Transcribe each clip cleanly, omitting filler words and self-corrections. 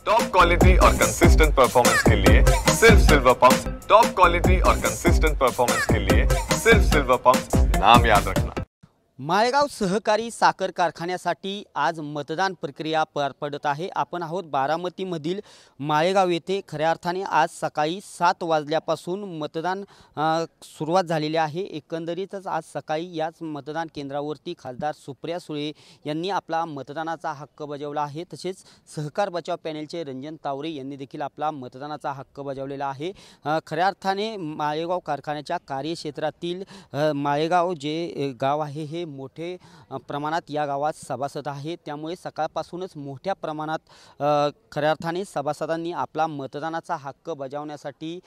Top quality और consistent performance के लिए सिर्फ सिल्वर पंप्स। टॉप क्वालिटी और कंसिस्टेंट परफॉर्मेंस के लिए सिर्फ सिल्वर पंप्स, नाम याद रखना। माळेगाव सहकारी साखर कारखान्यासाठी आज मतदान प्रक्रिया पार पडत आहे। आपण आहोत बारामतीमधील माळेगाव येथे। खऱ्या अर्थाने आज सकाळी 7 वाजल्यापासून मतदान सुरुवात झालेली आहे। एकंदरीतच आज सकाळी याच मतदान केंद्रावरती खासदार सुप्रिया सुळे यांनी आपला मतदानाचा हक्क बजावला आहे। तसेच सहकार बचाव पॅनेलचे रंजन तावरे यांनी देखील आपला मतदानाचा हक्क बजावलेला आहे। खऱ्या अर्थाने माळेगाव कारखान्याच्या कार्यक्षेत्रातील माळेगाव जे गाव आहे हे मोठे प्रमाणात या गावात सभासद आहेत, त्यामुळे सकाळपासूनच मोठ्या प्रमाणात खऱ्या अर्थाने सभासदांनी आपला मतदानाचा हक्क बजावण्यासाठी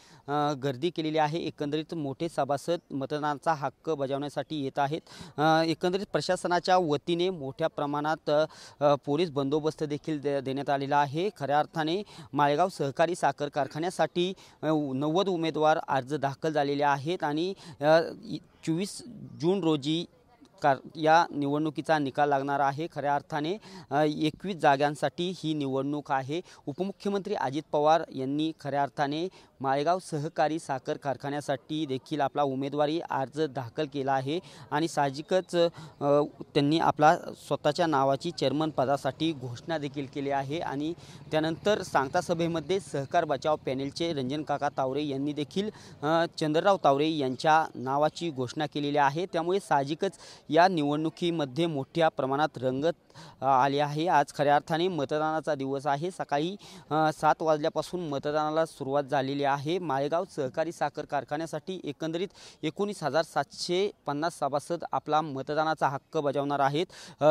गर्दी केलेली आहे। एकंदरीत मोठे सभासद मतदानाचा हक्क बजावण्यासाठी येत आहेत। एकंदरीत प्रशासनाच्या वतीने मोठ्या प्रमाणात पोलीस बंदोबस्त देखील देण्यात आलेला आहे। खऱ्या अर्थाने माळेगाव सहकारी साखर कारखान्यासाठी 90 उमेदवार अर्ज दाखल झालेले आहेत आणि 24 जून रोजी या निवडणुकीचा निकाल लागणार आहे। खऱ्या अर्थाने 21 जागांसाठी ही निवडणूक आहे। उपमुख्यमंत्री अजित पवार यांनी खऱ्या अर्थाने माळेगाव सहकारी साखर कारखान्यासाठी देखील आपला उमेदवारी अर्ज दाखल केला आहे आणि साहजिकच त्यांनी आपला स्वतःच्या नावाची चेअरमन पदासाठी घोषणा देखील केली आहे। आणि त्यानंतर सांगता सभेमध्ये सहकार बचाव पॅनेलचे रंजन काका तावरे यांनी देखील चंद्रराव तावरे यांच्या नावाची घोषणा केलेली आहे। त्यामुळे साहजिकच या निवडणुकीमध्ये मोठ्या प्रमाणात रंगत आली आहे। आज खऱ्या अर्थाने मतदानाचा दिवस आहे। सकाळी 7 वाजल्यापासून मतदानाला सुरुवात झालेली आहे। माळेगाव सहकारी साखर कारखान्यासाठी एकंदरीत 19,750 सभासद आपला मतदानाचा हक्क बजावणार आहेत।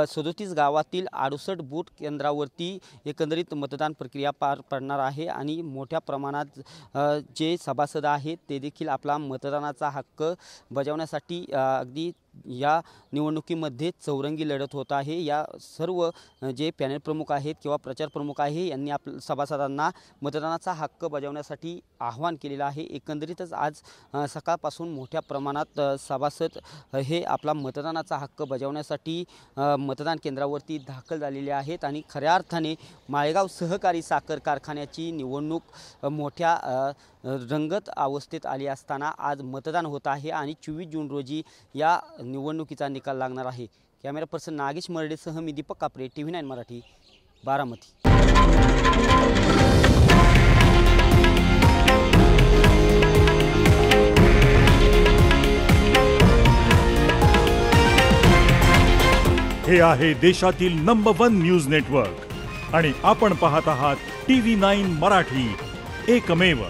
37 गावातील 68 बूथ केंद्रावरती एकंदरीत मतदान प्रक्रिया पार पडणार आहे आणि मोठ्या प्रमाणात जे सभासद आहेत ते देखील आपला मतदानाचा हक्क बजावण्यासाठी अगदी या निवडणुकीमध्ये चौरंगी लढत होत आहे। या सर्व जे पॅनल प्रमुख आहेत किंवा प्रचार प्रमुख आहे यांनी आपल्या सभासदांना मतदानाचा हक्क बजावण्यासाठी आवाहन केलेलं आहे। एकंदरीतच आज सकाळपासून मोठ्या प्रमाणात सभासद हे आपला मतदानाचा हक्क बजावण्यासाठी मतदान केंद्रावरती दाखल झालेले आहेत आणि खऱ्या अर्थाने माळेगाव सहकारी साखर कारखान्याची निवडणूक मोठ्या रंगत अवस्थेत आली असताना आज मतदान होत आहे आणि 24 जून रोजी या निवडणुकीचा निकाल लागणार आहे। कॅमेरा पर्सन नागेश मर्डेसह मी दीपक कापरे, TV9 मराठी, बारामती। हे आहे देशातील नंबर 1 न्यूज नेटवर्क आणि आपण पाहत आहात TV9 मराठी, एकमेव।